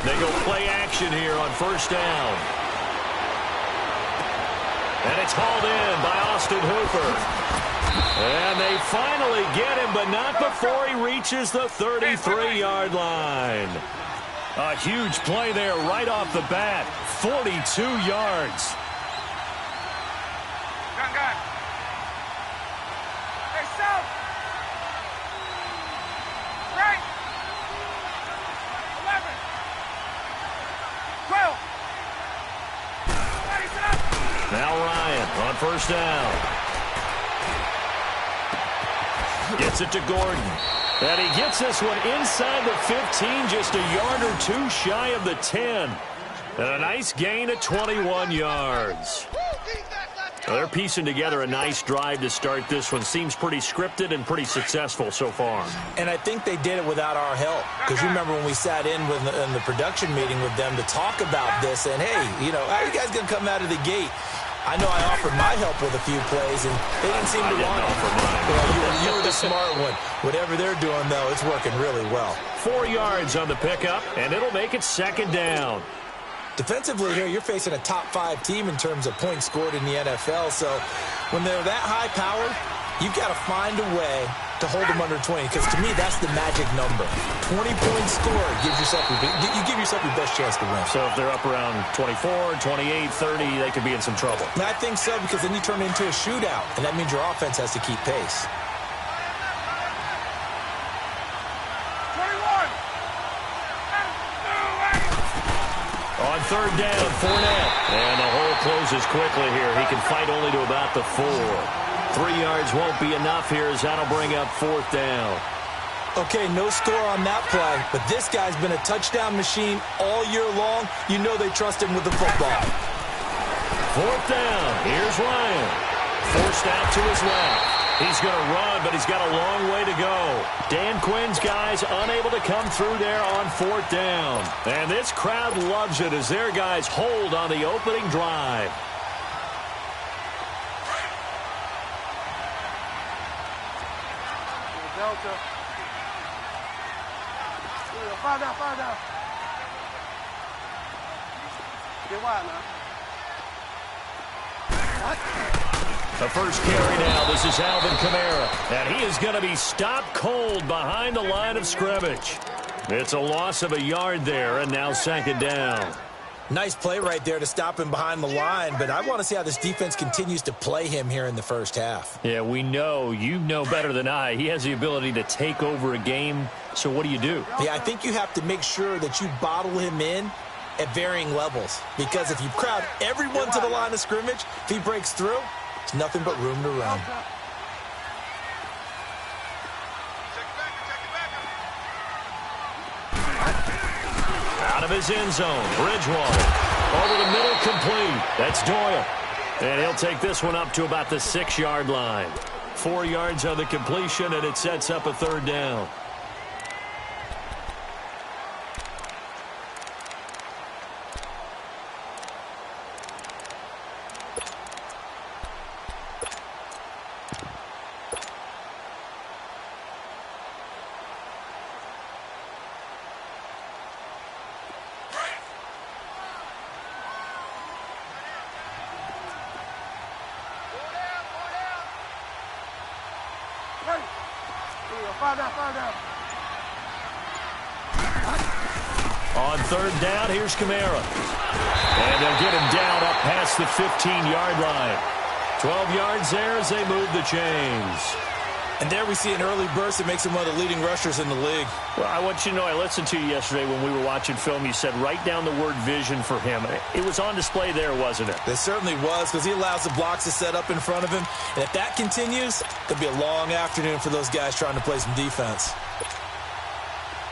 They go play action here on first down. And it's hauled in by Austin Hooper. And they finally get him, but not before he reaches the 33-yard line. A huge play there right off the bat. 42 yards. Hey, South. Right. 11. 12. Now Ryan on first down. Gets it to Gordon. And he gets this one inside the 15, just a yard or two shy of the 10. And a nice gain of 21 yards. Well, they're piecing together a nice drive to start this one. Seems pretty scripted and pretty successful so far. And I think they did it without our help. Because you remember when we sat in the production meeting with them to talk about this. And, hey, you know, how are you guys going to come out of the gate? I know I offered my help with a few plays, and they didn't seem to want it. Well, you were the smart one. Whatever they're doing, though, it's working really well. 4 yards on the pickup, and it'll make it second down. Defensively here, you're facing a top-5 team in terms of points scored in the NFL, so when they're that high-powered, you've got to find a way to hold them under 20, because to me, that's the magic number. 20 points scored gives yourself you give yourself your best chance to win. So if they're up around 24, 28, 30, they could be in some trouble. I think so, because then you turn it into a shootout, and that means your offense has to keep pace. 21. On third down, Fournette. And the hole closes quickly here. He can fight only to about the 4. 3 yards won't be enough here as that'll bring up fourth down. Okay, no score on that play, but this guy's been a touchdown machine all year long. You know they trust him with the football. Fourth down. Here's Ryan. Forced out to his left. He's going to run, but he's got a long way to go. Dan Quinn's guys unable to come through there on fourth down. And this crowd loves it as their guys hold on the opening drive. Delta. Find out. Get wide now. The first carry now. This is Alvin Kamara. And he is going to be stopped cold behind the line of scrimmage. It's a loss of a yard there, and now second down. Nice play right there to stop him behind the line, but I want to see how this defense continues to play him here in the first half. Yeah, we know. You know better than I. He has the ability to take over a game, so what do you do? Yeah, I think you have to make sure that you bottle him in at varying levels, because if you crowd everyone to the line of scrimmage, if he breaks through, it's nothing but room to run. Out of his end zone, Bridgewater. Over the middle, complete. That's Doyle. And he'll take this one up to about the 6-yard line. 4 yards on the completion, and it sets up a third down. On third down, here's Kamara. And they'll get him down up past the 15-yard line. 12 yards there as they move the chains. And there we see an early burst that makes him one of the leading rushers in the league. Well, I want you to know, I listened to you yesterday when we were watching film. You said write down the word vision for him. It was on display there, wasn't it? It certainly was, because he allows the blocks to set up in front of him. And if that continues, it'll be a long afternoon for those guys trying to play some defense.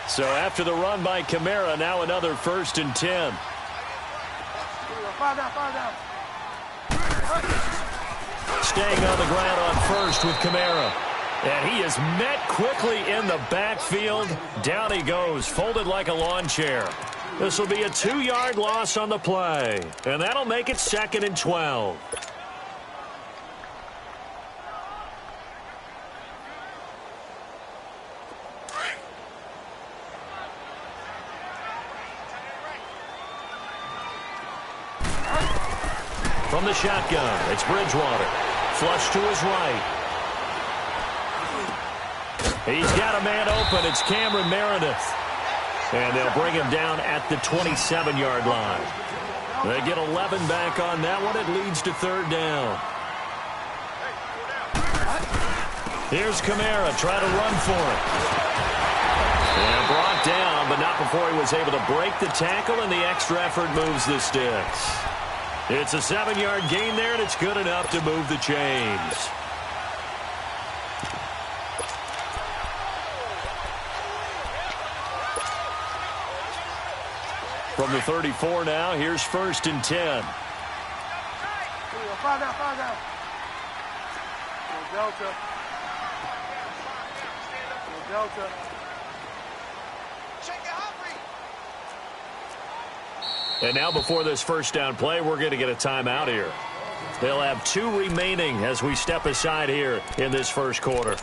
So after the run by Kamara, now another 1st and 10. Staying on the ground on first with Kamara. And he is met quickly in the backfield. Down he goes, folded like a lawn chair. This will be a 2-yard loss on the play. And that'll make it 2nd and 12. from the shotgun. It's Bridgewater. Flush to his right. He's got a man open. It's Cameron Meredith. And they'll bring him down at the 27-yard line. They get 11 back on that one. It leads to third down. Here's Kamara trying to run for it. And brought down, but not before he was able to break the tackle, and the extra effort moves the sticks. It's a 7-yard gain there, and it's good enough to move the chains. From the 34 now, here's 1st and 10. Find out. Delta. Delta. And now before this first down play, we're going to get a timeout here. They'll have 2 remaining as we step aside here in this first quarter.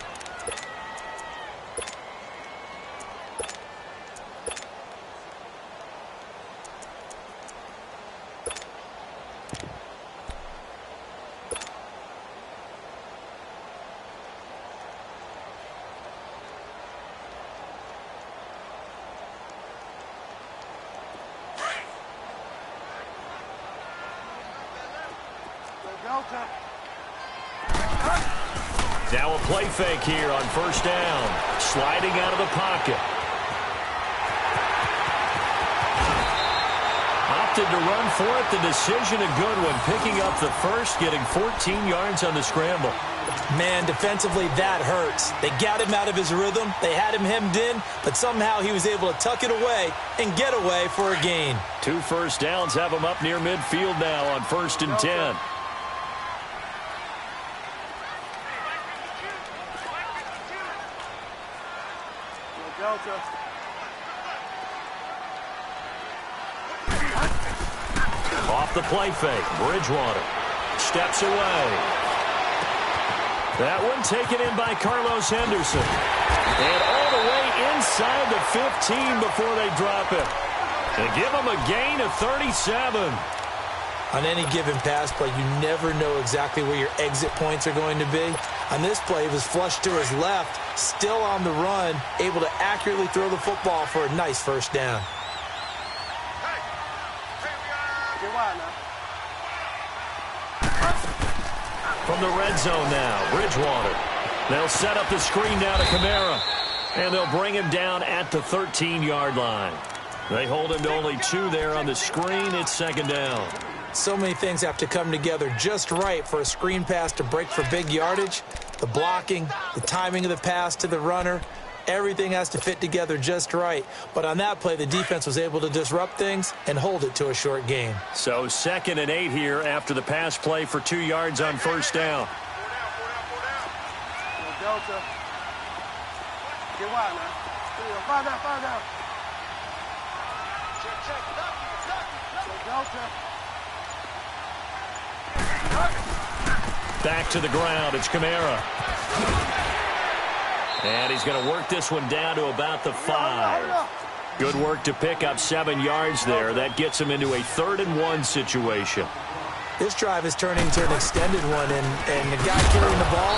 Now a play fake here on first down. Sliding out of the pocket. Opted to run for it. The decision a good one. Picking up the first, getting 14 yards on the scramble. Man, defensively, that hurts. They got him out of his rhythm. They had him hemmed in, but somehow he was able to tuck it away and get away for a gain. 2 first downs have him up near midfield now on 1st and 10. Off the play fake, Bridgewater steps away. That one taken in by Carlos Henderson. And all the way inside the 15 before they drop it. And give him a gain of 37. On any given pass play, you never know exactly where your exit points are going to be. On this play, he was flushed to his left, still on the run, able to accurately throw the football for a nice first down. From the red zone now, Bridgewater. They'll set up the screen down to Kamara. And they'll bring him down at the 13-yard line. They hold him to only 2 there on the screen. It's second down. So many things have to come together just right for a screen pass to break for big yardage. The blocking, the timing of the pass to the runner, everything has to fit together just right. But on that play, the defense was able to disrupt things and hold it to a short gain. So 2nd and 8 here after the pass play for 2 yards on first down. Delta. Get wide now. Find out. Check. Delta. Back to the ground. It's Kamara. And he's going to work this one down to about the 5. Good work to pick up 7 yards there. That gets him into a 3rd and 1 situation. This drive is turning into an extended one, and the guy carrying the ball,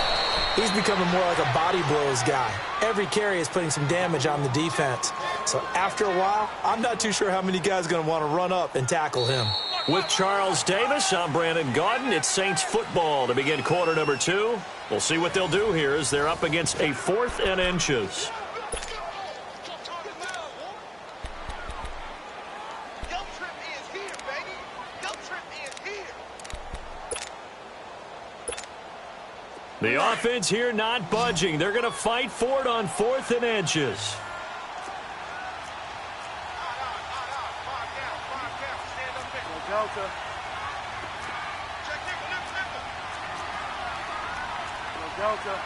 he's becoming more like a body blows guy. Every carry is putting some damage on the defense. So after a while, I'm not too sure how many guys are going to want to run up and tackle him. With Charles Davis, I'm Brandon Gaudin. It's Saints football to begin quarter number 2. We'll see what they'll do here as they're up against a 4th and inches. The offense here not budging. They're going to fight for it on 4th and inches. Delta. Delta.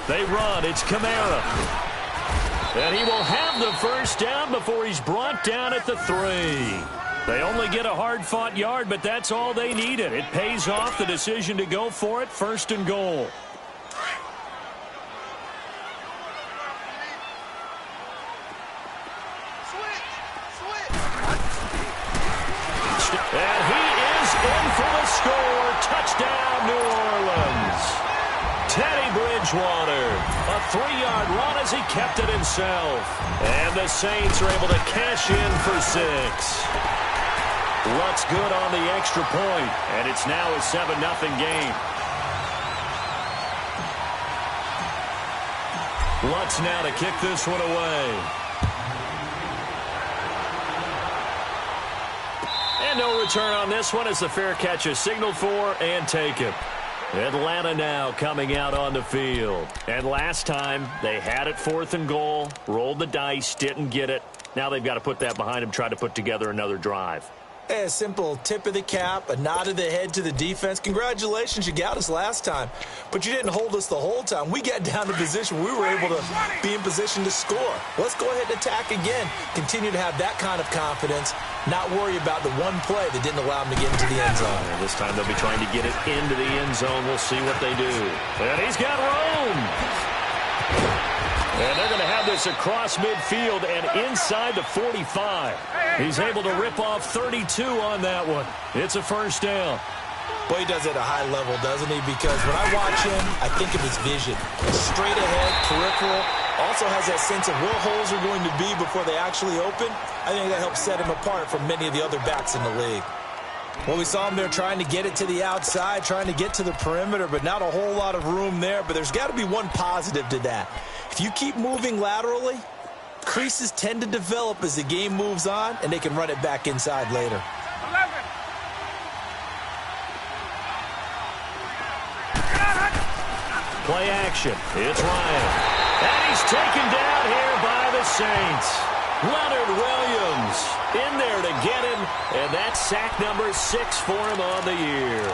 They run. It's Kamara. And he will have the first down before he's brought down at the 3. They only get a hard-fought yard, but that's all they needed. It pays off the decision to go for it, 1st and goal. Bridgewater. A 3-yard run as he kept it himself. And the Saints are able to cash in for 6. Luck's good on the extra point, and it's now a 7-0 game. Lutz now to kick this one away. And no return on this one as the fair catch is signaled for and taken. Atlanta now coming out on the field. And last time they had it 4th and goal, rolled the dice, didn't get it. Now they've got to put that behind them, try to put together another drive. A simple tip of the cap, a nod of the head to the defense. Congratulations, you got us last time. But you didn't hold us the whole time. We got down to position. We were able to be in position to score. Let's go ahead and attack again. Continue to have that kind of confidence. Not worry about the one play that didn't allow them to get into the end zone. And this time they'll be trying to get it into the end zone. We'll see what they do. And he's got room. And they're going to have this across midfield and inside the 45. He's able to rip off 32 on that one. It's a first down. Boy, he does it at a high level, doesn't he? Because when I watch him, I think of his vision. Straight ahead, peripheral. Also has that sense of where holes are going to be before they actually open. I think that helps set him apart from many of the other backs in the league. Well, we saw him there trying to get it to the outside, trying to get to the perimeter, but not a whole lot of room there. But there's got to be one positive to that. If you keep moving laterally, creases tend to develop as the game moves on, and they can run it back inside later. 11. Play action. It's Ryan. And he's taken down here by the Saints. Leonard Williams in there to get him, and that's sack number 6 for him on the year.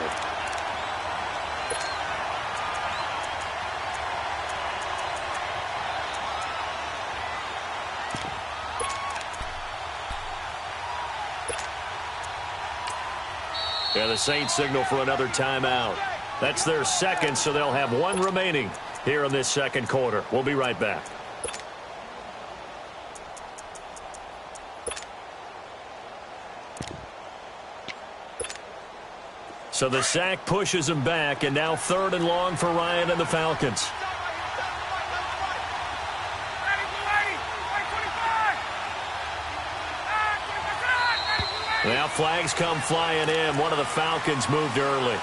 And the Saints signal for another timeout. That's their second, so they'll have one remaining here in this second quarter. We'll be right back. So the sack pushes him back, and now 3rd and long for Ryan and the Falcons. Now flags come flying in. One of the Falcons moved early.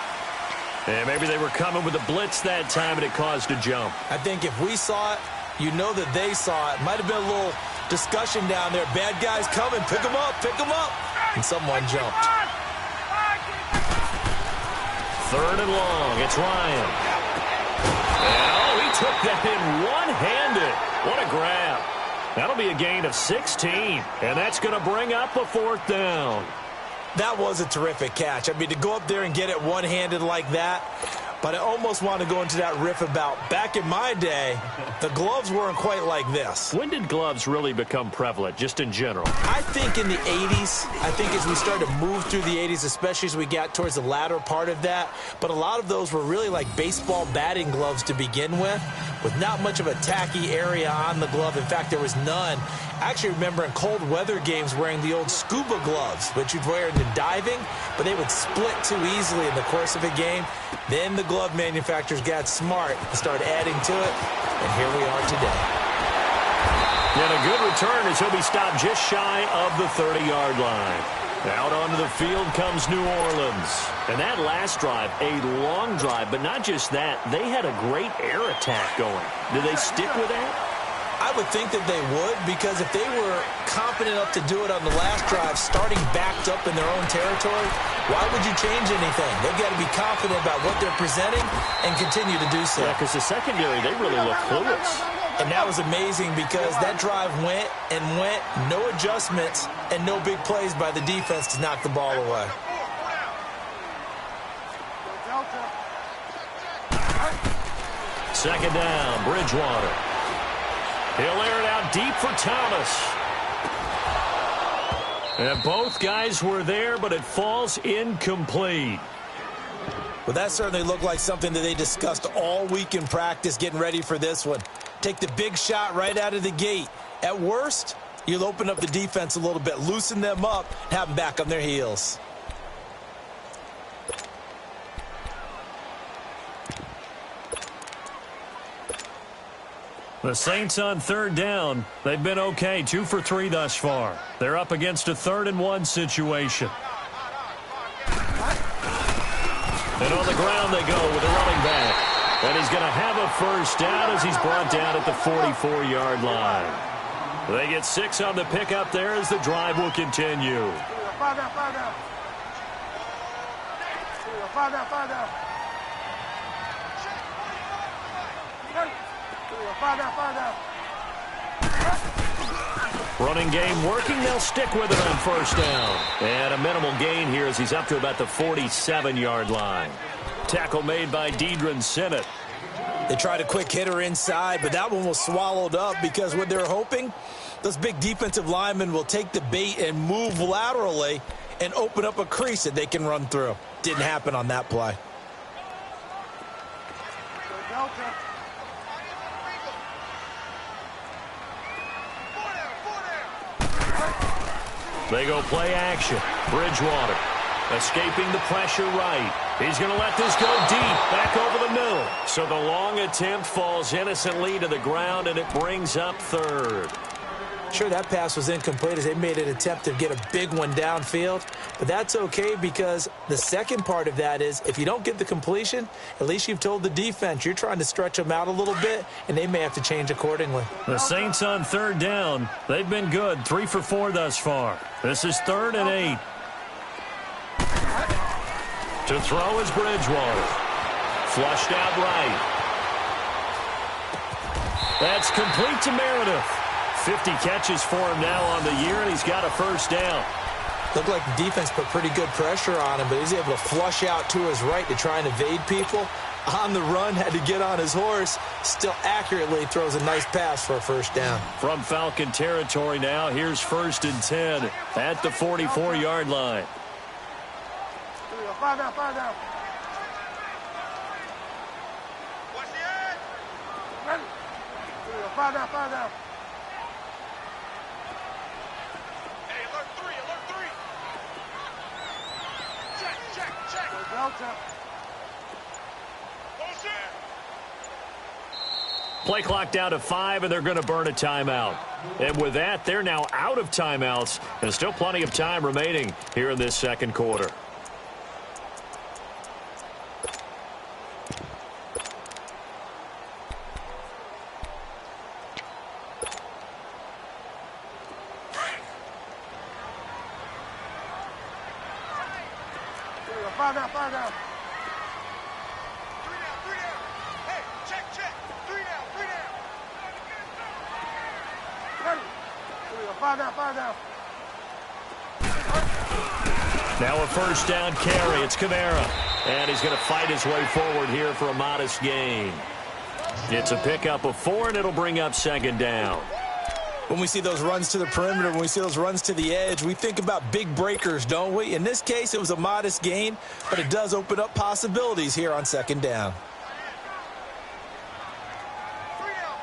And maybe they were coming with a blitz that time, and it caused a jump. I think if we saw it, you know that they saw it. Might have been a little discussion down there. Bad guys coming. Pick them up. Pick them up. And someone jumped. 3rd and long. It's Ryan. And, he took that in one-handed. What a grab. That'll be a gain of 16, and that's going to bring up a 4th down. That was a terrific catch. I mean, to go up there and get it one-handed like that, but I almost want to go into that riff about back in my day, the gloves weren't quite like this. When did gloves really become prevalent, just in general? I think in the 80s. I think as we started to move through the 80s, especially as we got towards the latter part of that. But a lot of those were really like baseball batting gloves to begin with not much of a tacky area on the glove. In fact, there was none. I actually remember in cold weather games wearing the old scuba gloves, which you'd wear into diving, but they would split too easily in the course of a game. Then the glove manufacturers got smart and started adding to it, and here we are today. And a good return as he'll be stopped just shy of the 30-yard line. Out onto the field comes New Orleans. And that last drive, a long drive, but not just that. They had a great air attack going. Did they stick with that? I would think that they would, because if they were confident enough to do it on the last drive, starting backed up in their own territory, why would you change anything? They've got to be confident about what they're presenting and continue to do so. Yeah, because the secondary, they really look clueless. And that was amazing because that drive went and went, no adjustments, and no big plays by the defense to knock the ball away. Second down, Bridgewater. He'll air it out deep for Thomas. And both guys were there, but it falls incomplete. Well, that certainly looked like something that they discussed all week in practice getting ready for this one. Take the big shot right out of the gate. At worst, you'll open up the defense a little bit, loosen them up, and have them back on their heels. The Saints on third down. They've been okay, 2 for 3 thus far. They're up against a 3rd-and-1 situation. And on the ground they go with a running back. And he's going to have a first down as he's brought down at the 44-yard line. They get 6 on the pickup there as the drive will continue. Find out. Running game working. They'll stick with it on first down. And a minimal gain here as he's up to about the 47-yard line. Tackle made by Deidron Sinnott. They tried a quick hitter inside, but that one was swallowed up because what they're hoping, those big defensive linemen will take the bait and move laterally and open up a crease that they can run through. Didn't happen on that play. They go play action. Bridgewater escaping the pressure right. He's going to let this go deep, back over the middle. So the long attempt falls innocently to the ground, and it brings up 3rd. Sure, that pass was incomplete as they made an attempt to get a big one downfield, but that's okay because the second part of that is if you don't get the completion, at least you've told the defense you're trying to stretch them out a little bit, and they may have to change accordingly. The Saints on third down. They've been good, 3 for 4 thus far. This is 3rd and 8. To throw is Bridgewater. Flushed out right. That's complete to Meredith. 50 catches for him now on the year, and he's got a first down. Looked like the defense put pretty good pressure on him, but he's able to flush out to his right to try and evade people. On the run, had to get on his horse. Still accurately throws a nice pass for a first down. From Falcon territory now, here's 1st and 10 at the 44-yard line. Find out. Watch the edge. Ready. Find out. Hey, alert 3. Check. Delta. Play clock down to 5, and they're going to burn a timeout. And with that, they're now out of timeouts. There's still plenty of time remaining here in this second quarter. Find out. 3 down. Hey, check. 3 down. Ready. Find out. Now a first down carry. It's Kamara. And he's going to fight his way forward here for a modest gain. It's a pickup of 4, and it'll bring up 2nd down. When we see those runs to the perimeter, when we see those runs to the edge, we think about big breakers, don't we? In this case, it was a modest gain, but it does open up possibilities here on 2nd down. 3 down.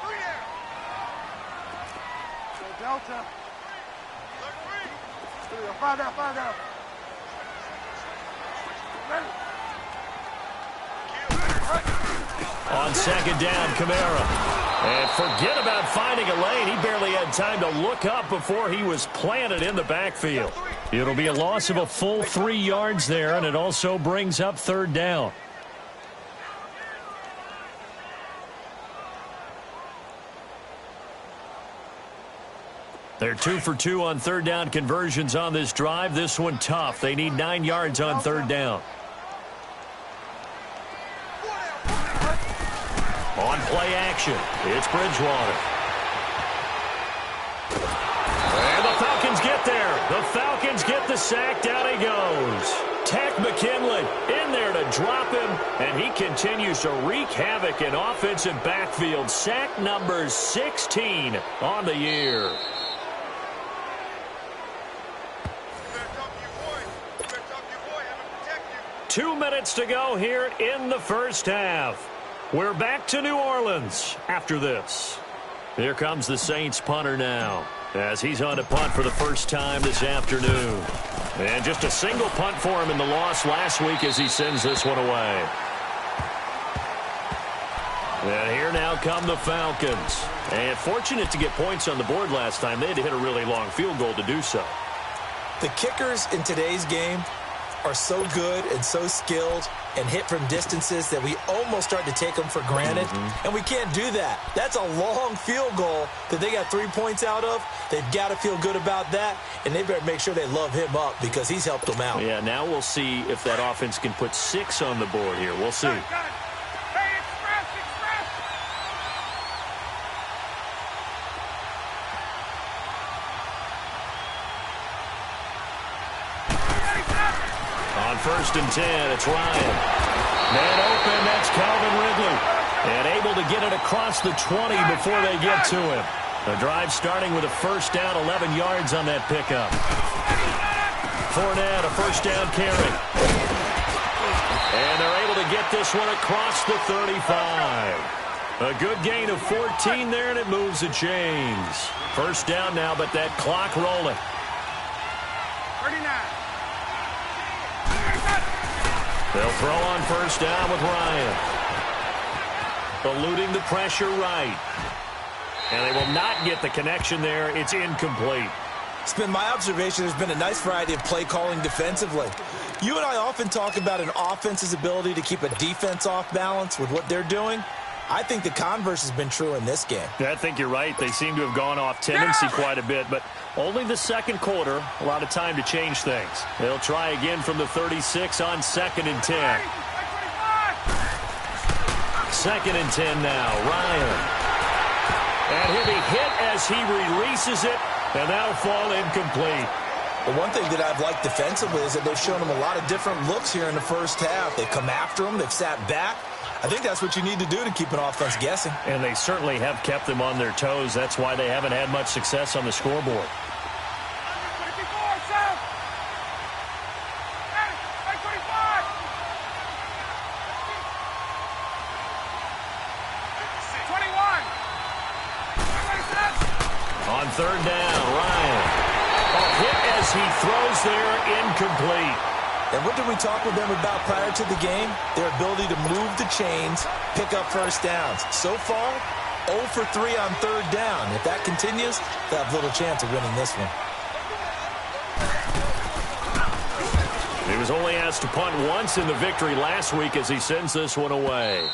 Delta. Find out. Ready. On 2nd down, Kamara. And forget about finding a lane. He barely had time to look up before he was planted in the backfield. It'll be a loss of a full 3 yards there, and it also brings up 3rd down. They're 2 for 2 on 3rd down conversions on this drive. This one tough. They need 9 yards on 3rd down. On play action, it's Bridgewater. And the Falcons get there. The Falcons get the sack. Down he goes. Tech McKinley in there to drop him, and he continues to wreak havoc in offensive backfield. Sack number 16 on the year. 2 minutes to go here in the first half. We're back to New Orleans after this. Here comes the Saints punter now as he's on to punt for the first time this afternoon. And just a single punt for him in the loss last week as he sends this one away. And here now come the Falcons. And fortunate to get points on the board last time. They had to hit a really long field goal to do so. The kickers in today's game are so good and so skilled and hit from distances that we almost start to take them for granted. And we can't do that. That's a long field goal that they got 3 points out of. They've got to feel good about that, and they better make sure they love him up because he's helped them out. Yeah, now we'll see if that offense can put 6 on the board here. We'll see. On 1st and 10, it's Ryan. Man open, that's Calvin Ridley. And able to get it across the 20 before they get to him. The drive starting with a first down, 11 yards on that pickup. Fournette, a first down carry. And they're able to get this one across the 35. A good gain of 14 there, and it moves the chains. First down now, but that clock rolling. 39. They'll throw on first down with Ryan. Eluding the pressure right. And they will not get the connection there. It's incomplete. It's been my observation there's been a nice variety of play calling defensively. You and I often talk about an offense's ability to keep a defense off balance with what they're doing. I think the converse has been true in this game. I think you're right. They seem to have gone off tendency quite a bit, but only the second quarter, a lot of time to change things. They'll try again from the 36 on 2nd and 10. 2nd and 10 now, Ryan. And he'll be hit as he releases it, and that'll fall incomplete. The one thing that I've liked defensively is that they've shown them a lot of different looks here in the first half. They've come after them. They've sat back. I think that's what you need to do to keep an offense guessing. And they certainly have kept them on their toes. That's why they haven't had much success on the scoreboard. On 3rd down, Ryan. A hit as he throws there, incomplete. And what did we talk with them about prior to the game? Their ability to move the chains, pick up first downs. So far, 0 for 3 on 3rd down. If that continues, they'll have little chance of winning this one. He was only asked to punt once in the victory last week as he sends this one away.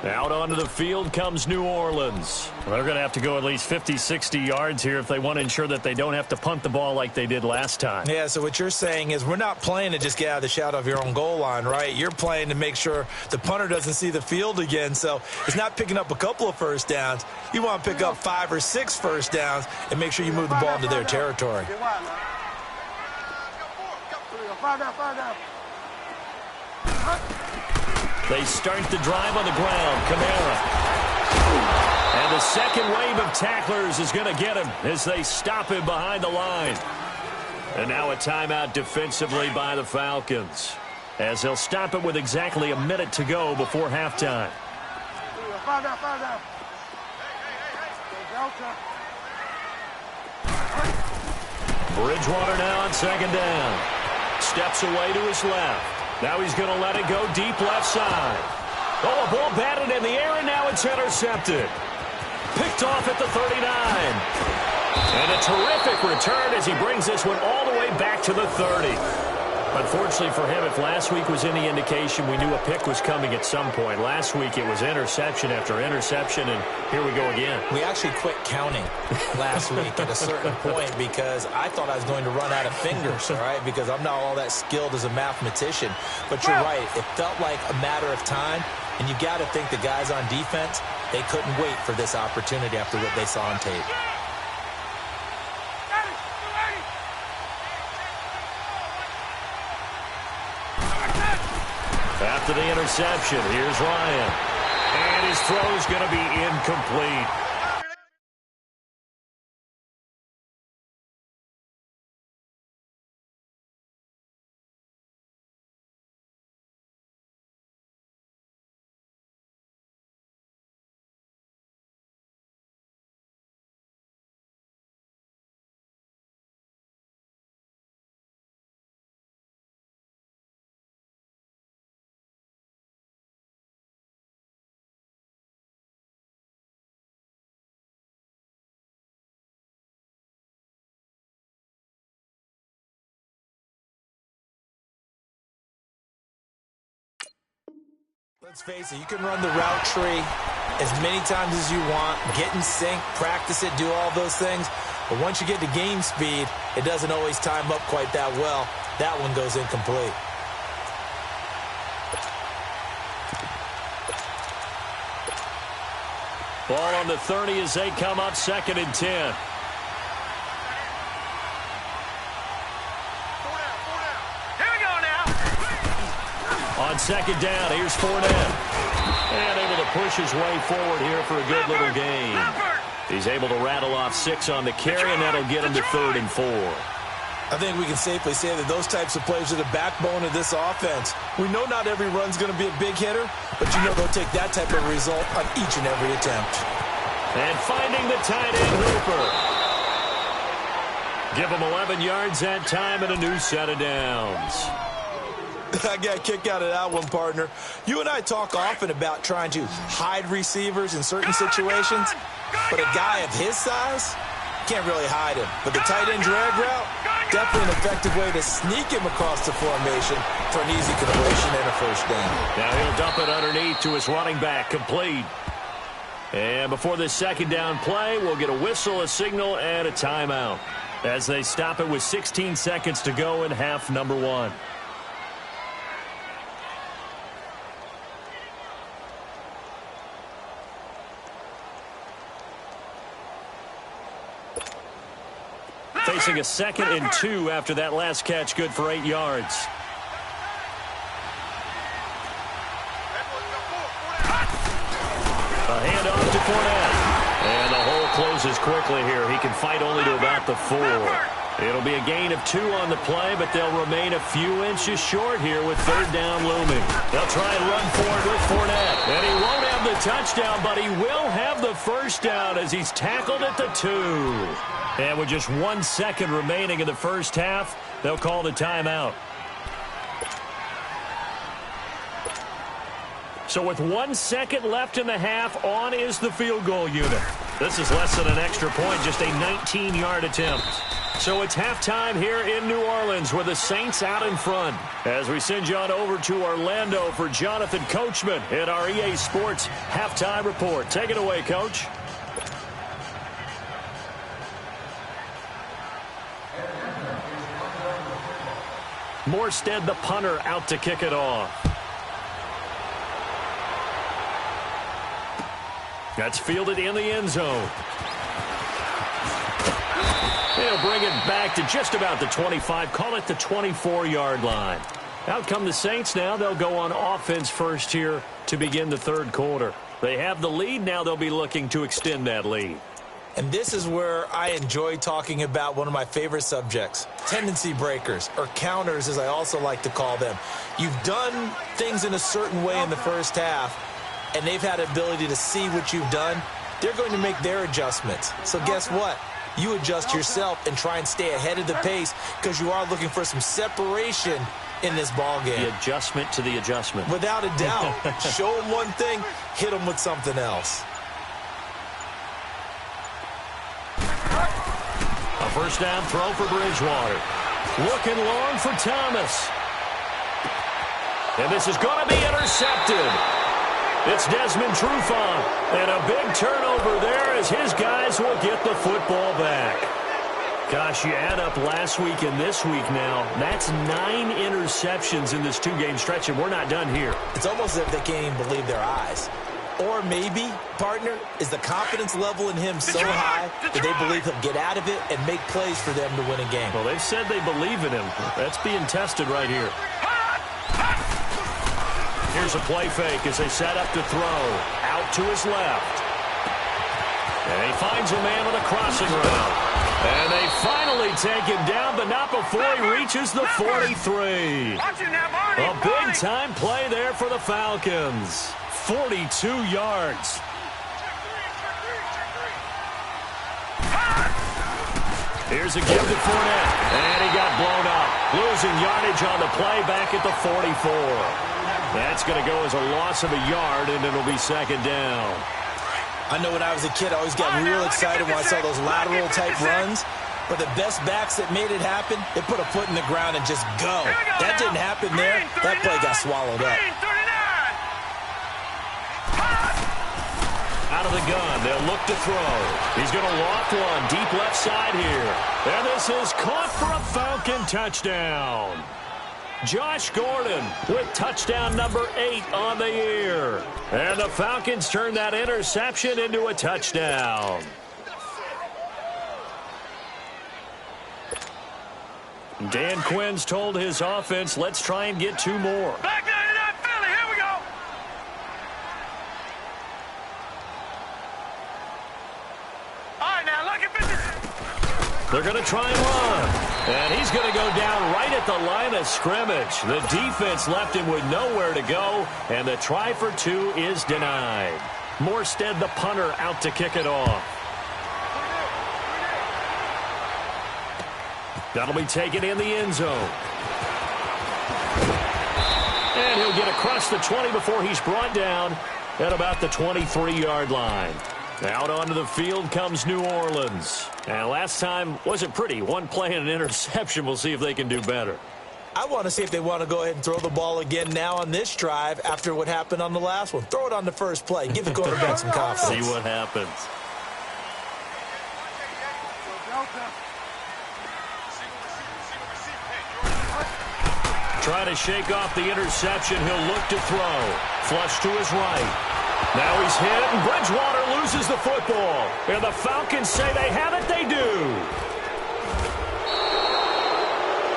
Out onto the field comes New Orleans. They're going to have to go at least 50, 60 yards here if they want to ensure that they don't have to punt the ball like they did last time. Yeah, so what you're saying is we're not playing to just get out of the shadow of your own goal line, right? You're playing to make sure the punter doesn't see the field again. So it's not picking up a couple of first downs. You want to pick up 5 or 6 first downs and make sure you move the ball into their territory. They start the drive on the ground. Kamara. And the second wave of tacklers is going to get him as they stop him behind the line. And now a timeout defensively by the Falcons, as they'll stop it with exactly a minute to go before halftime. Bridgewater now on 2nd down. Steps away to his left. Now he's going to let it go deep left side. Oh, a ball batted in the air, and now it's intercepted. Picked off at the 39. And a terrific return as he brings this one all the way back to the 30. Unfortunately for him, if last week was any indication, we knew a pick was coming at some point. Last week it was interception after interception, and here we go again. We actually quit counting last week at a certain point because I thought I was going to run out of fingers, all right, because I'm not all that skilled as a mathematician. But you're right. It felt like a matter of time, and you got to think the guys on defense, they couldn't wait for this opportunity after what they saw on tape. After the interception, here's Ryan. And his throw's going to be incomplete. Let's face it, you can run the route tree as many times as you want, get in sync, practice it, do all those things. But once you get to game speed, it doesn't always time up quite that well. That one goes incomplete. Ball on the 30 as they come up 2nd and 10. On 2nd down, here's Fournette. And able to push his way forward here for a good little gain. He's able to rattle off 6 on the carry, and that'll get him to 3rd and 4. I think we can safely say that those types of plays are the backbone of this offense. We know not every run's going to be a big hitter, but you know they'll take that type of result on each and every attempt. And finding the tight end, Hooper. Give him 11 yards that time and a new set of downs. I got a kick out of that one, partner. You and I talk often about trying to hide receivers in certain situations, but a guy of his size can't really hide him. But the tight end drag route, definitely an effective way to sneak him across the formation for an easy completion and a first down. Now he'll dump it underneath to his running back, complete. And before this 2nd down play, we'll get a whistle, a signal, and a timeout as they stop it with 16 seconds to go in half number 1. Facing a 2nd and 2 after that last catch, good for 8 yards. A handoff to Fournette. And the hole closes quickly here. He can fight only to about the 4. It'll be a gain of 2 on the play, but they'll remain a few inches short here with 3rd down looming. They'll try and run forward with Fournette. And he won't have the touchdown, but he will have the first down as he's tackled at the 2. And with just 1 second remaining in the first half, they'll call the timeout. So with 1 second left in the half, on is the field goal unit. This is less than an extra point, just a 19-yard attempt. So it's halftime here in New Orleans with the Saints out in front. As we send you on over to Orlando for Jonathan Coachman in our EA Sports Halftime Report. Take it away, Coach. Morstead, the punter, out to kick it off. That's fielded in the end zone. He'll bring it back to just about the 25, call it the 24-yard line. Out come the Saints now. They'll go on offense first here to begin the 3rd quarter. They have the lead. Now they'll be looking to extend that lead. And this is where I enjoy talking about one of my favorite subjects, tendency breakers, or counters as I also like to call them. You've done things in a certain way in the first half, and they've had the ability to see what you've done. They're going to make their adjustments. So guess what? You adjust yourself and try and stay ahead of the pace because you are looking for some separation in this ball game. The adjustment to the adjustment. Without a doubt. Show them one thing, hit them with something else. A first down throw for Bridgewater. Looking long for Thomas. And this is going to be intercepted. It's Desmond Trufant. And a big turnover there as his guys will get the football back. Gosh, you add up last week and this week now. That's 9 interceptions in this 2-game stretch, and we're not done here. It's almost as if they can't even believe their eyes. Or maybe, partner, is the confidence level in him so high that they believe he'll get out of it and make plays for them to win a game. Well, they've said they believe in him. That's being tested right here. Here's a play fake as they set up to throw. Out to his left. And he finds a man on a crossing route. And they finally take him down, but not before he reaches the 43. A big-time play there for the Falcons. 42 yards. Here's a give to Fournette. And he got blown up. Losing yardage on the play back at the 44. That's going to go as a loss of a yard, and it'll be 2nd down. I know when I was a kid, I always got real excited when I saw those lateral-type runs. But the best backs that made it happen, they put a foot in the ground and just go. That didn't happen there. That play got swallowed up. of the gun. They'll look to throw. He's going to loft one deep left side here. And this is caught for a Falcon touchdown. Josh Gordon with touchdown number 8 on the year. And the Falcons turn that interception into a touchdown. Dan Quinn's told his offense, let's try and get 2 more. Back there in that Philly. Here we go. All right, now look at this. They're going to try and run. And he's going to go down right at the line of scrimmage. The defense left him with nowhere to go, and the try for 2 is denied. Morstead, the punter, out to kick it off. That'll be taken in the end zone. And he'll get across the 20 before he's brought down at about the 23-yard line. Out onto the field comes New Orleans. And last time wasn't pretty. 1 play and an interception. We'll see if they can do better. I want to see if they want to go ahead and throw the ball again now on this drive after what happened on the last one. Throw it on the first play. Give the quarterback some confidence. See what happens. Try to shake off the interception. He'll look to throw. Flush to his right. Now he's hit, and Bridgewater loses the football. And the Falcons say they have it. They do.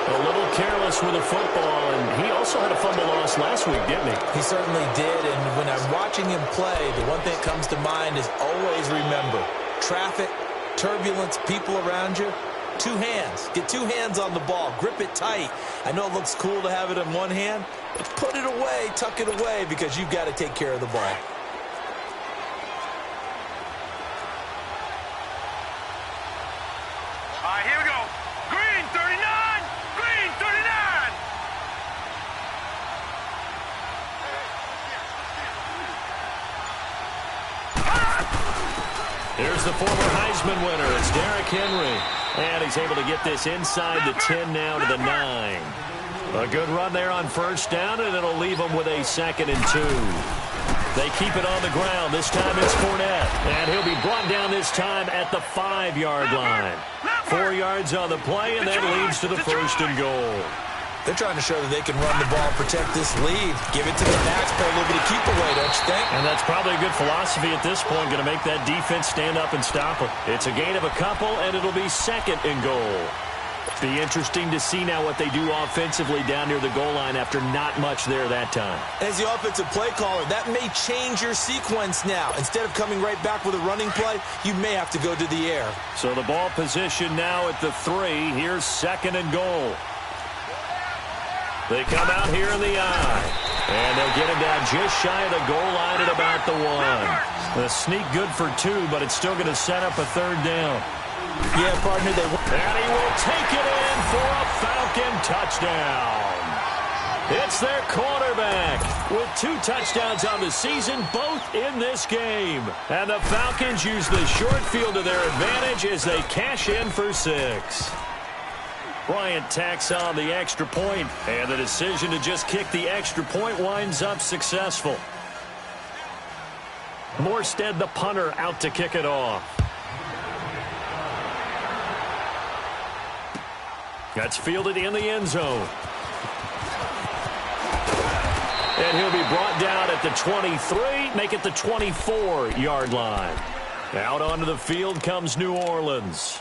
A little careless with the football, and he also had a fumble loss last week, didn't he? He certainly did, and when I'm watching him play, the one thing that comes to mind is always remember, traffic, turbulence, people around you, 2 hands. Get 2 hands on the ball. Grip it tight. I know it looks cool to have it in one hand, but put it away, tuck it away, because you've got to take care of the ball. All right, here we go. Green 39. Green 39. Here's the former Heisman winner. It's Derrick Henry. And he's able to get this inside the 10 now to the 9. A good run there on first down, and it'll leave them with a 2nd and 2. They keep it on the ground. This time it's Fournette. And he'll be brought down this time at the 5-yard line. 4 yards on the play, and that leads to the 1st and goal. They're trying to show that they can run the ball and protect this lead. Give it to the backs, play a little bit of keep away, don't you think? And that's probably a good philosophy at this point, going to make that defense stand up and stop them. It's a gain of a couple, and it'll be 2nd and goal. Be interesting to see now what they do offensively down near the goal line after not much there that time. As the offensive play caller, that may change your sequence now. Instead of coming right back with a running play, you may have to go to the air. So the ball position now at the 3. Here's 2nd and goal. They come out here in the eye. And they'll get him down just shy of the goal line at about the 1. The sneak good for 2, but it's still going to set up a 3rd down. Yeah, partner, they... And he will take it in for a Falcon touchdown. It's their quarterback with 2 touchdowns on the season, both in this game. And the Falcons use the short field to their advantage as they cash in for 6. Bryant tacks on the extra point, and the decision to just kick the extra point winds up successful. Morstead, the punter, out to kick it off. That's fielded in the end zone. And he'll be brought down at the 23, make it the 24-yard line. Out onto the field comes New Orleans.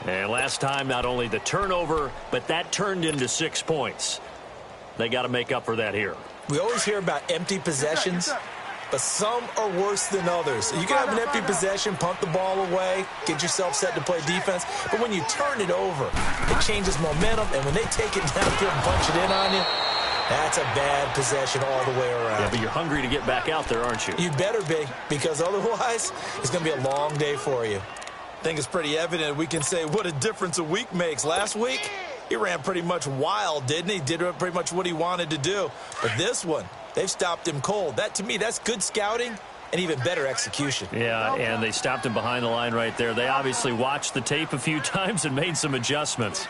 And last time, not only the turnover, but that turned into 6 points. They got to make up for that here. We always hear about empty possessions, but some are worse than others. You can have an empty possession, punt the ball away, get yourself set to play defense, but when you turn it over, it changes momentum, and when they take it downfield and punch it in on you, that's a bad possession all the way around. Yeah, but you're hungry to get back out there, aren't you? You better be, because otherwise, it's going to be a long day for you. I think it's pretty evident we can say what a difference a week makes. Last week, he ran pretty much wild, didn't he? Did pretty much what he wanted to do. But this one, they've stopped him cold. That, to me, that's good scouting and even better execution. Yeah, and they stopped him behind the line right there. They obviously watched the tape a few times and made some adjustments.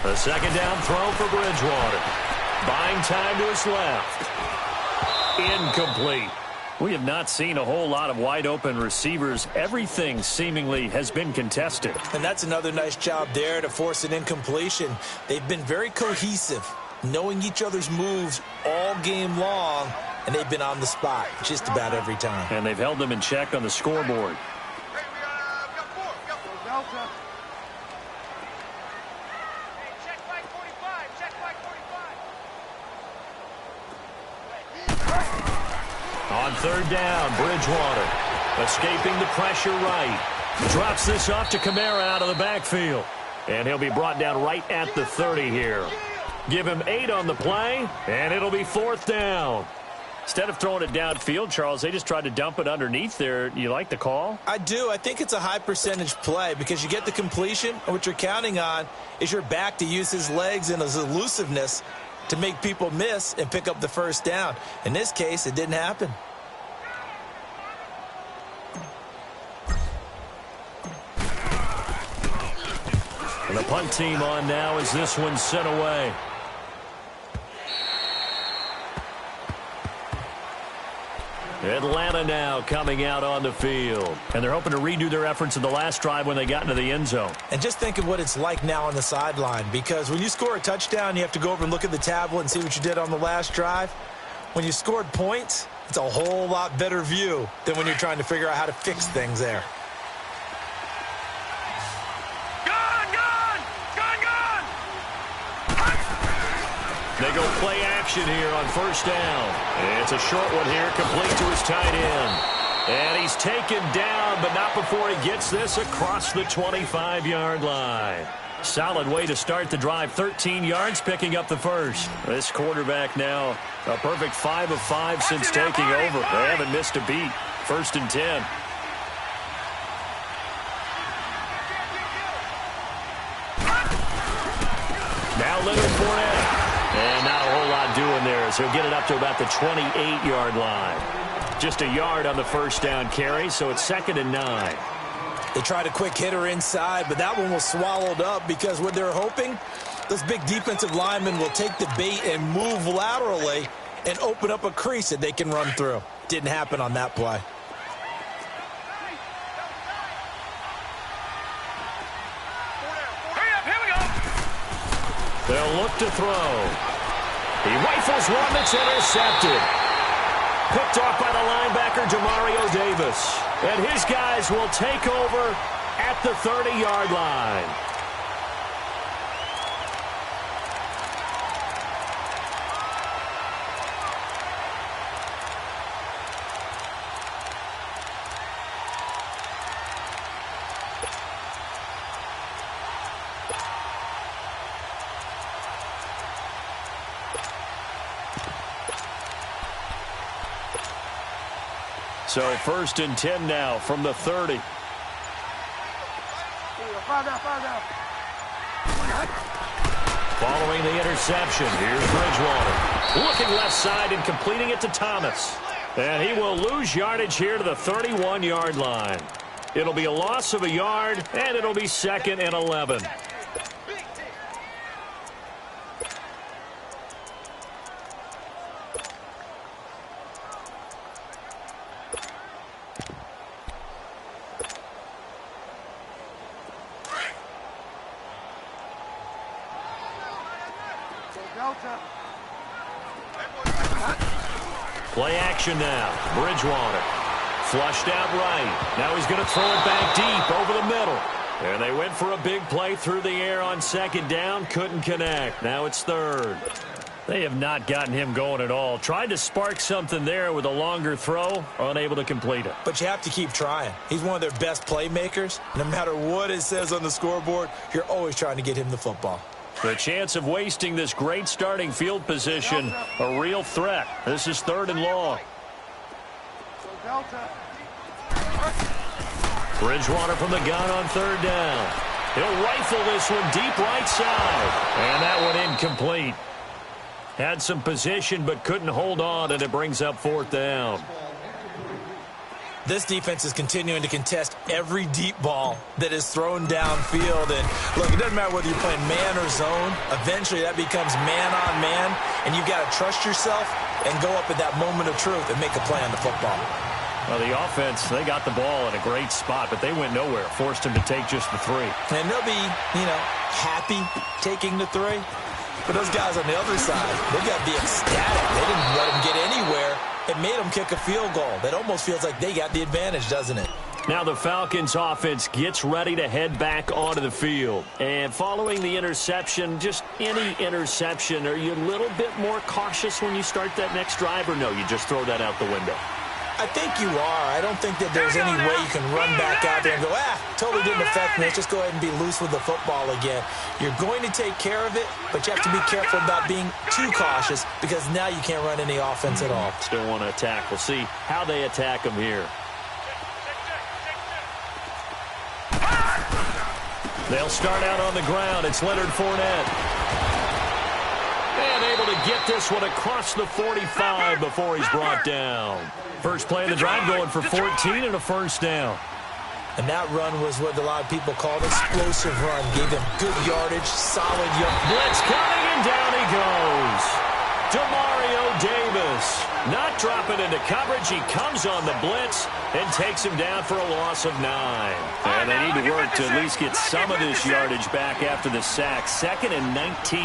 A 2nd down throw for Bridgewater. Buying time to his left. Incomplete. We have not seen a whole lot of wide-open receivers. Everything seemingly has been contested. And that's another nice job there to force an incompletion. They've been very cohesive, knowing each other's moves all game long, and they've been on the spot just about every time. And they've held them in check on the scoreboard. On third down, Bridgewater escaping the pressure right. Drops this off to Kamara out of the backfield. And he'll be brought down right at the 30 here. Give him 8 on the play, and it'll be fourth down. Instead of throwing it downfield, Charles, they just tried to dump it underneath there. You like the call? I do. I think it's a high percentage play because you get the completion, and what you're counting on is your back to use his legs and his elusiveness to make people miss and pick up the first down. In this case, it didn't happen. And the punt team on now as this one's sent away. Atlanta now coming out on the field. And they're hoping to redo their efforts in the last drive when they got into the end zone. And just think of what it's like now on the sideline, because when you score a touchdown, you have to go over and look at the tablet and see what you did on the last drive. When you scored points, it's a whole lot better view than when you're trying to figure out how to fix things there. They go play action here on first down. It's a short one here, complete to his tight end. And he's taken down, but not before he gets this across the 25-yard line. Solid way to start the drive. 13 yards, picking up the first. This quarterback now a perfect 5 of 5 since taking over. They haven't missed a beat. First and 10. Now Leonard Fournette. And not a whole lot doing there, so he'll get it up to about the 28-yard line. Just a yard on the first down carry, so it's 2nd and 9. They tried a quick hitter inside, but that one was swallowed up because what they're hoping, those big defensive linemen will take the bait and move laterally and open up a crease that they can run through. Didn't happen on that play. They'll look to throw. He rifles one that's intercepted. Picked off by the linebacker, Demario Davis. And his guys will take over at the 30-yard line. So 1st and 10 now from the 30. Following the interception, here's Bridgewater. Looking left side and completing it to Thomas. And he will lose yardage here to the 31-yard line. It'll be a loss of a yard, and it'll be 2nd and 11. Play action now. Bridgewater. Flushed out right. Now he's going to throw it back deep over the middle. And they went for a big play through the air on 2nd down. Couldn't connect. Now it's 3rd. They have not gotten him going at all. Tried to spark something there with a longer throw. Unable to complete it. But you have to keep trying. He's one of their best playmakers. No matter what it says on the scoreboard, you're always trying to get him the football. The chance of wasting this great starting field position, a real threat. This is 3rd and long. Bridgewater from the gun on 3rd down. He'll rifle this one deep right side. And that one incomplete. Had some position but couldn't hold on, and it brings up 4th down. This defense is continuing to contest every deep ball that is thrown downfield. And, look, it doesn't matter whether you're playing man or zone. Eventually, that becomes man-on-man, and you've got to trust yourself and go up at that moment of truth and make a play on the football. Well, the offense, they got the ball in a great spot, but they went nowhere. Forced him to take just the 3. And they'll be, happy taking the 3. But those guys on the other side, they got to be ecstatic. They didn't let them get anywhere. It made them kick a field goal. That almost feels like they got the advantage, doesn't it? Now the Falcons offense gets ready to head back onto the field. And following the interception, just any interception, are you a little bit more cautious when you start that next drive, or no, you just throw that out the window? I think you are. I don't think that there's any way you can run back out there and go, totally didn't affect me. Let's just go ahead and be loose with the football again. You're going to take care of it, but you have to be careful about being too cautious because now you can't run any offense at all. Still want to attack. We'll see how they attack them here. They'll start out on the ground. It's Leonard Fournette. And able to get this one across the 45 before he's brought down. First play of the drive going for 14 and a first down. And that run was what a lot of people called explosive run. Gave them good yardage, solid yardage. Blitz coming, and down he goes. Demario Davis not dropping into coverage. He comes on the blitz and takes him down for a loss of 9. And they need to work to at least get some of this yardage back after the sack. 2nd and 19.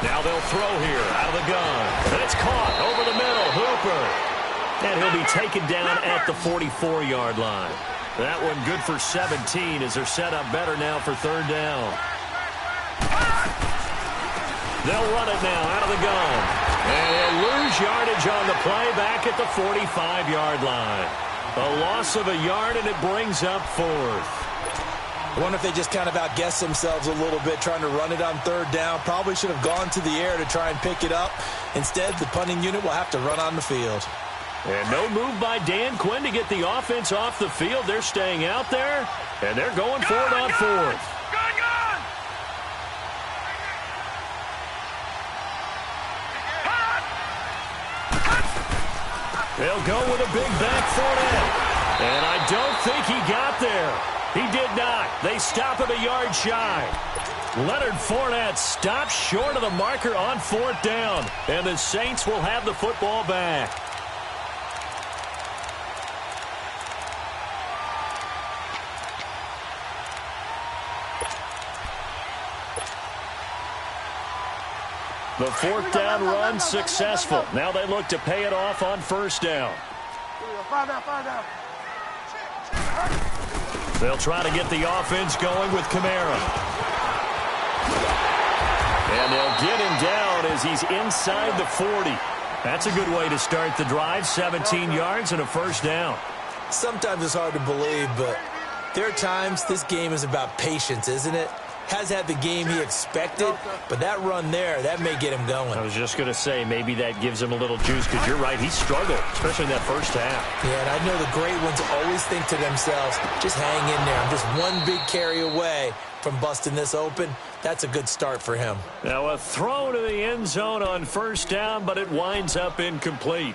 Now they'll throw here out of the gun. And it's caught over the middle. Hooper. And he'll be taken down at the 44-yard line. That one good for 17 as they're set up better now for 3rd down. They'll run it now out of the gun. And they'll lose yardage on the play back at the 45-yard line. A loss of a yard, and it brings up 4th. I wonder if they just kind of outguessed themselves a little bit trying to run it on 3rd down. Probably should have gone to the air to try and pick it up. Instead, the punting unit will have to run on the field. And no move by Dan Quinn to get the offense off the field. They're staying out there, and they're going for it on 4th. They'll go with a big back Fournette. And I don't think he got there. He did not. They stop him a yard shy. Leonard Fournette stops short of the marker on 4th down. And the Saints will have the football back. The 4th down run successful. Now they look to pay it off on 1st down. They'll try to get the offense going with Kamara. And they'll get him down as he's inside the 40. That's a good way to start the drive. 17 yards and a first down. Sometimes it's hard to believe, but there are times this game is about patience, isn't it? Has had the game he expected, but that run there, that may get him going. I was just going to say, maybe that gives him a little juice, because you're right, he struggled, especially in that first half. Yeah, and I know the great ones always think to themselves, just hang in there. I'm just one big carry away from busting this open. That's a good start for him. Now a throw to the end zone on 1st down, but it winds up incomplete.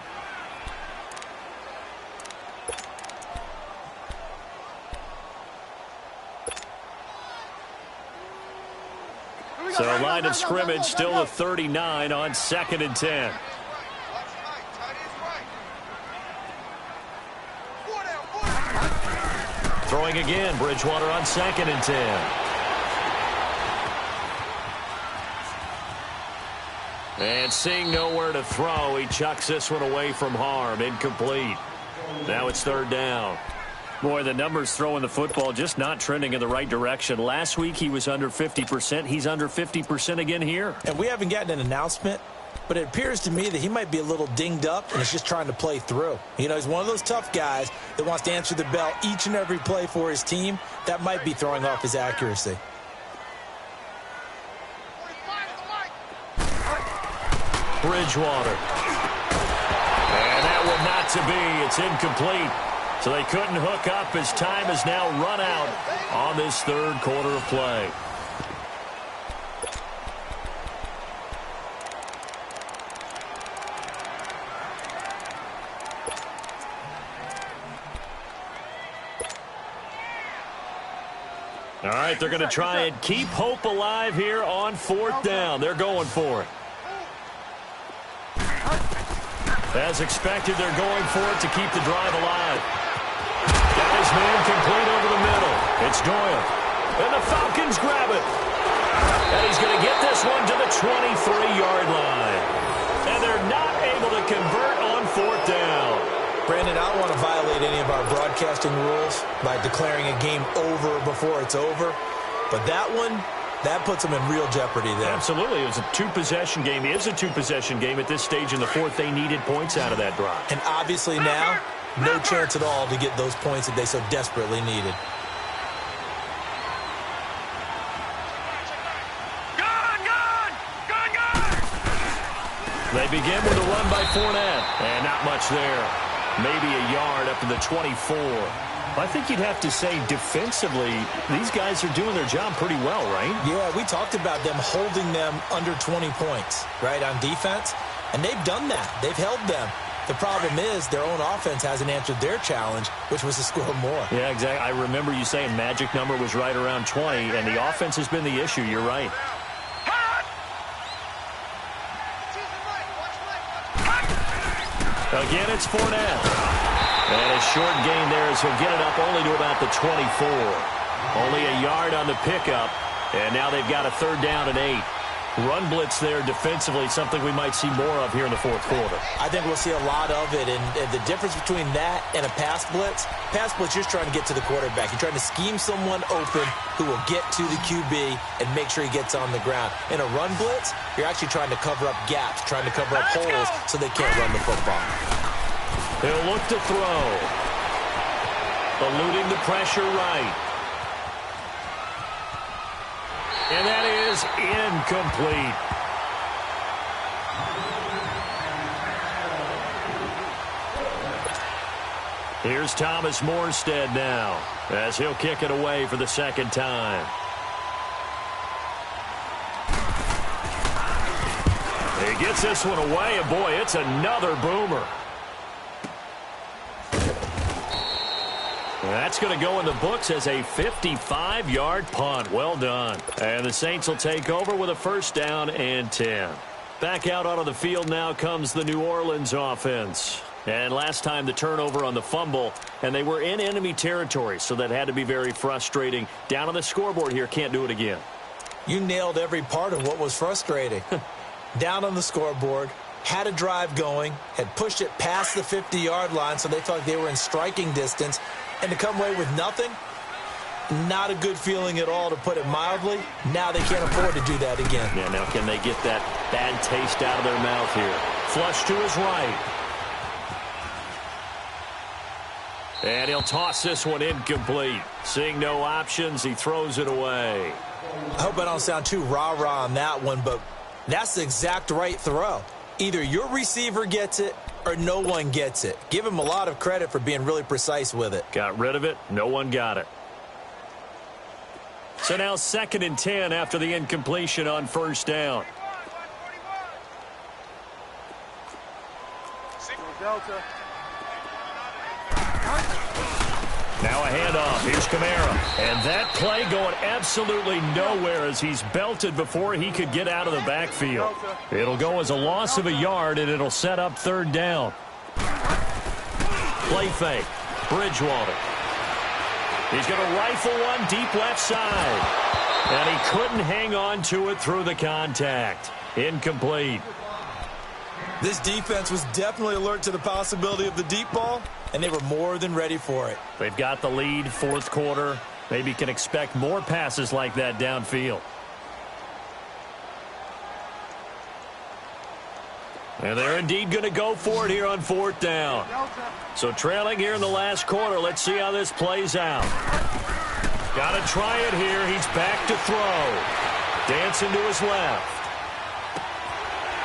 So line of scrimmage still a 39 on 2nd and 10. Throwing again, Bridgewater on 2nd and 10. And seeing nowhere to throw, he chucks this one away from harm. Incomplete. Now it's 3rd down. Boy, the numbers throwing the football just not trending in the right direction. Last week he was under 50%. He's under 50% again here. And we haven't gotten an announcement, but it appears to me that he might be a little dinged up and is just trying to play through. You know, he's one of those tough guys that wants to answer the bell each and every play for his team. That might be throwing off his accuracy. Bridgewater. And that one not to be. It's incomplete. So they couldn't hook up as time is now run out on this 3rd quarter of play. All right, they're going to try and keep hope alive here on 4th down. They're going for it. As expected, they're going for it to keep the drive alive. Got his man complete over the middle. It's Doyle. And the Falcons grab it. And he's going to get this one to the 23-yard line. And they're not able to convert on 4th down. Brandon, I don't want to violate any of our broadcasting rules by declaring a game over before it's over. But that one, that puts them in real jeopardy there. Absolutely. It was a two-possession game. It is a two-possession game at this stage in the 4th. They needed points out of that drive. And obviously now, no chance at all to get those points that they so desperately needed. They begin with a run by Fournette. And not much there. Maybe a yard up to the 24. I think you'd have to say defensively, these guys are doing their job pretty well, right? Yeah, we talked about them holding them under 20 points, right, on defense. And they've done that. They've held them. The problem is their own offense hasn't answered their challenge, which was to score more. Yeah, exactly. I remember you saying magic number was right around 20, and the offense has been the issue. You're right. Again, it's Fournette. And a short gain there as he'll get it up only to about the 24. Only a yard on the pickup. And now they've got a 3rd down and 8. Run blitz there defensively, something we might see more of here in the 4th quarter. I think we'll see a lot of it. And the difference between that and a pass blitz, you're trying to get to the quarterback. You're trying to scheme someone open who will get to the QB and make sure he gets on the ground. In a run blitz, you're actually trying to cover up gaps, trying to cover up holes so they can't run the football. He'll look to throw. Eluding the pressure right. And that is incomplete. Here's Thomas Morstead now as he'll kick it away for the 2nd time. He gets this one away, and boy, it's another boomer. That's going to go in the books as a 55-yard punt. Well done. And the Saints will take over with a 1st down and 10. Back out onto the field now comes the New Orleans offense. And last time the turnover on the fumble, and they were in enemy territory, so that had to be very frustrating. Down on the scoreboard here, can't do it again. You nailed every part of what was frustrating. Down on the scoreboard, had a drive going, had pushed it past the 50-yard line so they felt like they were in striking distance, and to come away with nothing, not a good feeling at all, to put it mildly. Now they can't afford to do that again. Yeah, now can they get that bad taste out of their mouth here? Flush to his right. And he'll toss this one incomplete. Seeing no options, he throws it away. I hope I don't sound too rah-rah on that one, but that's the exact right throw. Either your receiver gets it or no one gets it. Give him a lot of credit for being really precise with it. Got rid of it. No one got it. So now 2nd and 10 after the incompletion on 1st down. Delta. Now a handoff. Here's Kamara. And that play going absolutely nowhere as he's belted before he could get out of the backfield. It'll go as a loss of a yard, and it'll set up 3rd down. Play fake. Bridgewater. He's going to rifle one deep left side. And he couldn't hang on to it through the contact. Incomplete. This defense was definitely alert to the possibility of the deep ball, and they were more than ready for it. They've got the lead, 4th quarter. Maybe can expect more passes like that downfield. And they're indeed going to go for it here on 4th down. So trailing here in the last quarter. Let's see how this plays out. Got to try it here. He's back to throw. Dancing to his left.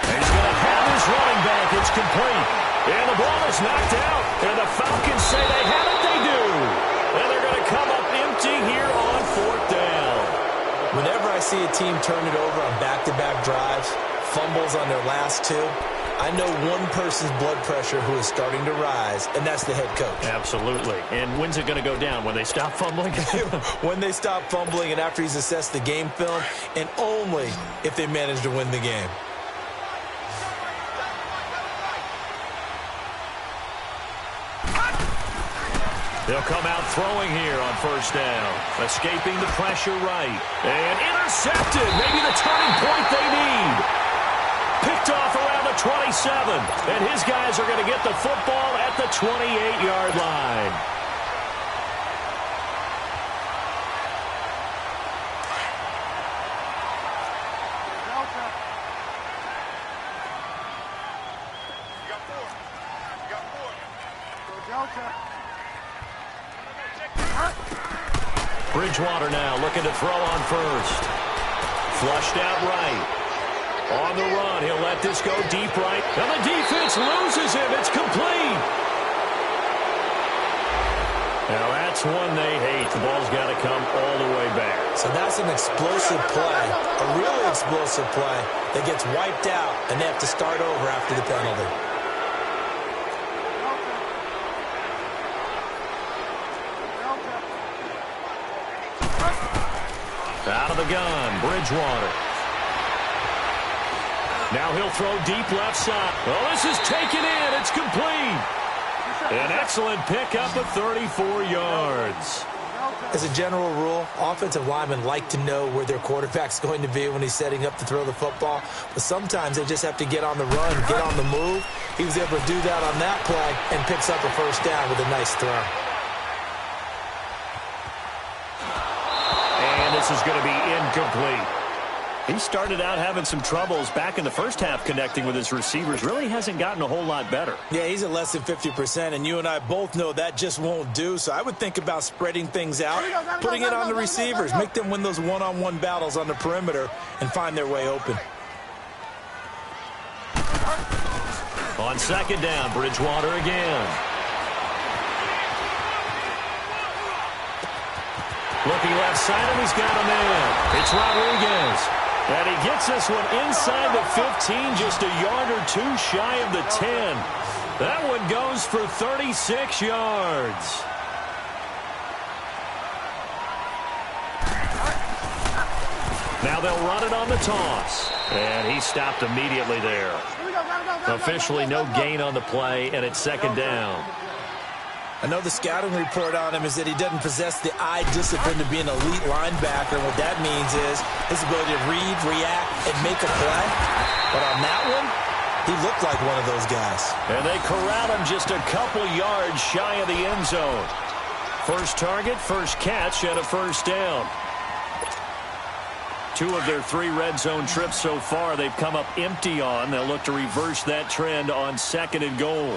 He's going to have his running back. It's complete. And the ball is knocked out. And the Falcons say they have it. They do. And they're going to come up empty here on 4th down. Whenever I see a team turn it over on back-to-back drives, fumbles on their last 2, I know one person's blood pressure who is starting to rise, and that's the head coach. Absolutely. And when's it going to go down? When they stop fumbling? When they stop fumbling and after he's assessed the game film, and only if they manage to win the game. They'll come out throwing here on first down. Escaping the pressure right. And intercepted. Maybe the turning point they need. Picked off around the 27. And his guys are going to get the football at the 28-yard line. Bridgewater now looking to throw on first. Flushed out right. On the run, he'll let this go deep right. And the defense loses him. It's complete. Now that's one they hate. The ball's got to come all the way back. So that's an explosive play, a really explosive play that gets wiped out, and they have to start over after the penalty. Out of the gun, Bridgewater. Now he'll throw deep left side. Well, this is taken in. It's complete. An excellent pickup of 34 yards. As a general rule, offensive linemen like to know where their quarterback's going to be when he's setting up to throw the football. But sometimes they just have to get on the run, get on the move. He was able to do that on that play and picks up a first down with a nice throw. This is going to be incomplete. He started out having some troubles back in the first half connecting with his receivers. Really hasn't gotten a whole lot better. Yeah, he's at less than 50%, and you and I both know that just won't do. So I would think about spreading things out, putting it on the receivers, make them win those one-on-one battles on the perimeter and find their way open. On second down, Bridgewater again. Looking left side, and he's got a man. It's Rodriguez. And he gets this one inside the 15, just a yard or two shy of the 10. That one goes for 36 yards. Now they'll run it on the toss. And he stopped immediately there. Officially no gain on the play, and it's second down. I know the scouting report on him is that he doesn't possess the eye discipline to be an elite linebacker. And what that means is his ability to read, react, and make a play. But on that one, he looked like one of those guys. And they corral him just a couple yards shy of the end zone. First target, first catch, and a first down. 2 of their 3 red zone trips so far they've come up empty on. They'll look to reverse that trend on second and goal.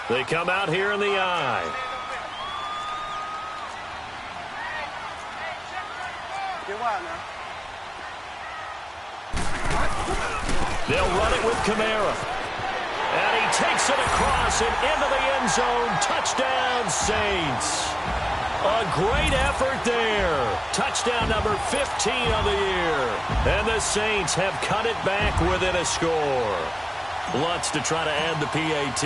They come out here in the eye. They'll run it with Kamara. And he takes it across and into the end zone. Touchdown, Saints. A great effort there. Touchdown number 15 of the year. And the Saints have cut it back within a score. Lutz to try to add the PAT.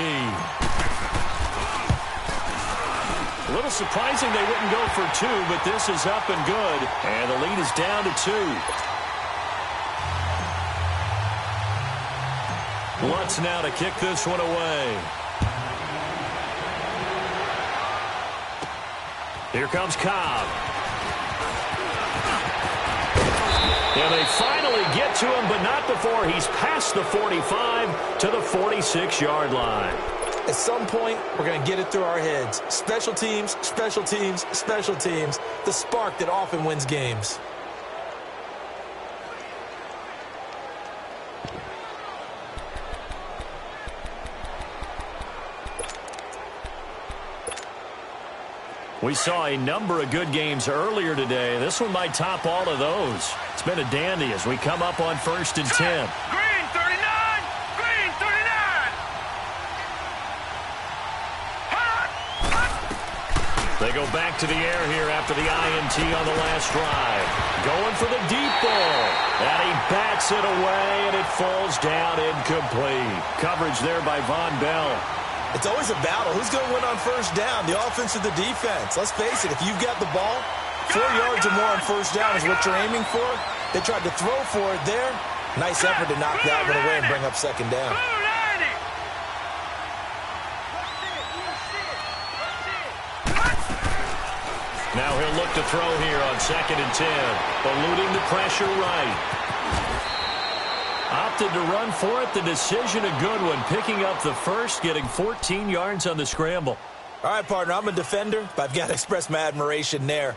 A little surprising they wouldn't go for 2, but this is up and good. And the lead is down to 2. Lutz now to kick this one away. Here comes Cobb. And they finally get to him, but not before he's past the 45 to the 46-yard line. At some point, we're going to get it through our heads. Special teams, special teams, special teams. The spark that often wins games. We saw a number of good games earlier today. This one might top all of those. It's been a dandy as we come up on 1st and 10. Green 39! Green 39! They go back to the air here after the INT on the last drive. Going for the deep ball. And he bats it away, and it falls down incomplete. Coverage there by Von Bell. It's always a battle. Who's going to win on first down, the offense or the defense? Let's face it, if you've got the ball, 4 yards or more on first down is what you're aiming for. They tried to throw for it there. Nice effort to knock that one away and bring up second down. Now he'll look to throw here on 2nd and 10. Eluding the pressure right. Opted to run for it. The decision a good one. Picking up the first, getting 14 yards on the scramble. All right, partner, I'm a defender, but I've got to express my admiration there.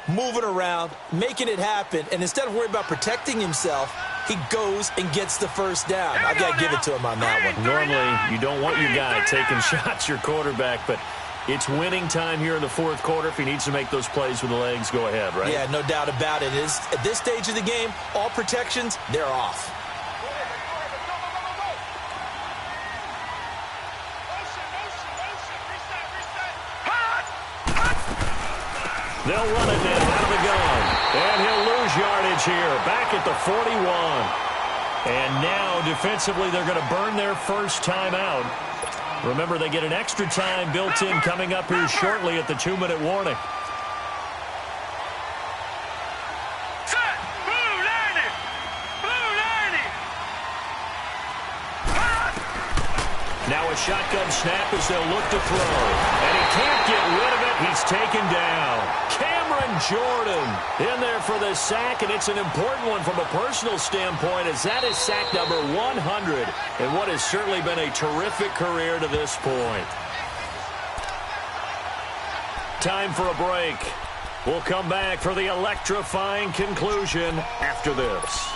Moving around, making it happen, and instead of worrying about protecting himself, he goes and gets the first down. I've got to give it to him on that one. Normally, you don't want your guy taking shots, your quarterback, but it's winning time here in the fourth quarter. If he needs to make those plays with the legs, go ahead, right? Yeah, no doubt about it. At this stage of the game, all protections, they're off. They'll run it now out of the gun. And he'll lose yardage here. Back at the 41. And now, defensively, they're going to burn their first time out. Remember, they get an extra time built in coming up here shortly at the 2-minute warning. Set! Blue landing! Blue landing! Now a shotgun snap as they'll look to throw. And he can't get rid of it. He's taken down. Cameron Jordan in there for the sack, and it's an important one from a personal standpoint, as that is sack number 100 in what has certainly been a terrific career to this point. Time for a break. We'll come back for the electrifying conclusion after this.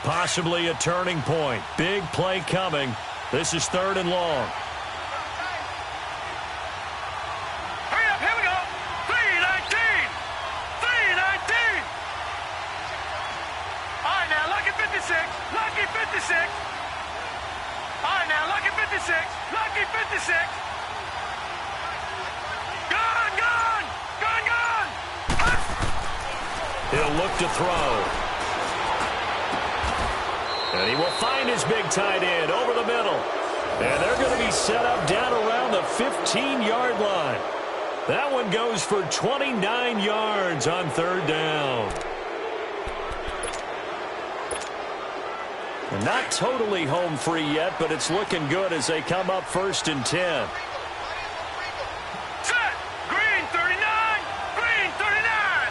Possibly a turning point. Big play coming. This is 3rd and long. Hurry up, here we go. 319. 319. All right, now, lucky 56. Lucky 56. All right, now, lucky 56. Lucky 56. Gone, gone. Gone, gone. He'll look to throw. And he will find his big tight end over the middle. And they're going to be set up down around the 15-yard line. That one goes for 29 yards on 3rd down. And not totally home free yet, but it's looking good as they come up 1st and 10. Set. Green 39. Green 39.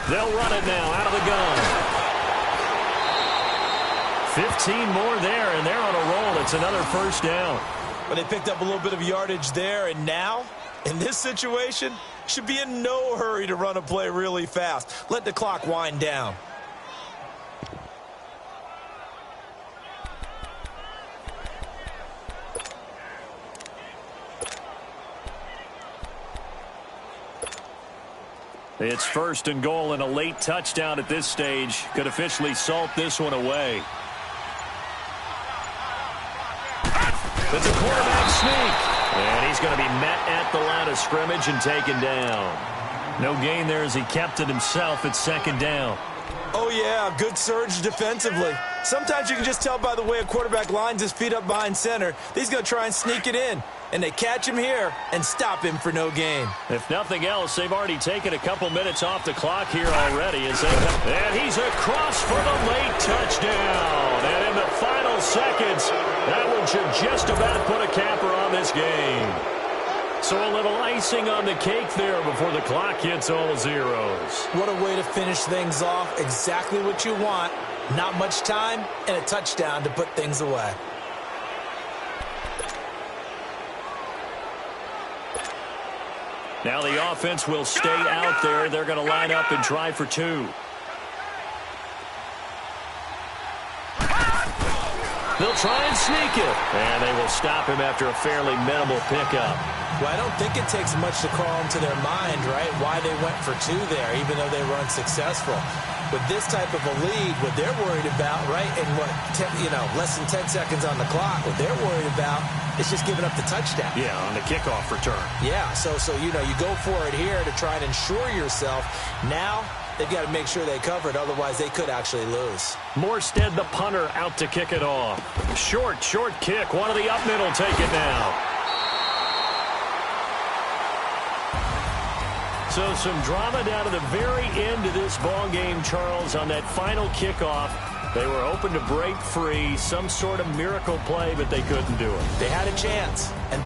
They'll run it now out of the gun. 15 more there, and they're on a roll. It's another first down. But they picked up a little bit of yardage there, and now, in this situation, should be in no hurry to run a play really fast. Let the clock wind down. It's 1st and goal, and a late touchdown at this stage could officially salt this one away. It's a quarterback sneak. And he's going to be met at the line of scrimmage and taken down. No gain there as he kept it himself at 2nd down. Oh, yeah, good surge defensively. Sometimes you can just tell by the way a quarterback lines his feet up behind center. He's going to try and sneak it in. And they catch him here and stop him for no gain. If nothing else, they've already taken a couple minutes off the clock here already. As they come. And he's across for the late touchdown. And in the final seconds, that one should just about put a capper on this game. So a little icing on the cake there before the clock hits all zeros. What a way to finish things off. Exactly what you want. Not much time and a touchdown to put things away. Now the offense will stay out there. They're going to line up and try for two. They'll try and sneak it. And they will stop him after a fairly minimal pickup. Well, I don't think it takes much to crawl into their mind, right, why they went for two there, even though they were unsuccessful. With this type of a lead, what they're worried about, right, and less than 10 seconds on the clock, what they're worried about is just giving up the touchdown. Yeah, on the kickoff return. Yeah, so you go for it here to try and ensure yourself. Now they've got to make sure they cover it, otherwise they could actually lose. Morstead, the punter, out to kick it off. Short kick. One of the up middle take it now. So some drama down to the very end of this ball game, Charles, on that final kickoff. They were hoping to break free, some sort of miracle play, but they couldn't do it. They had a chance, and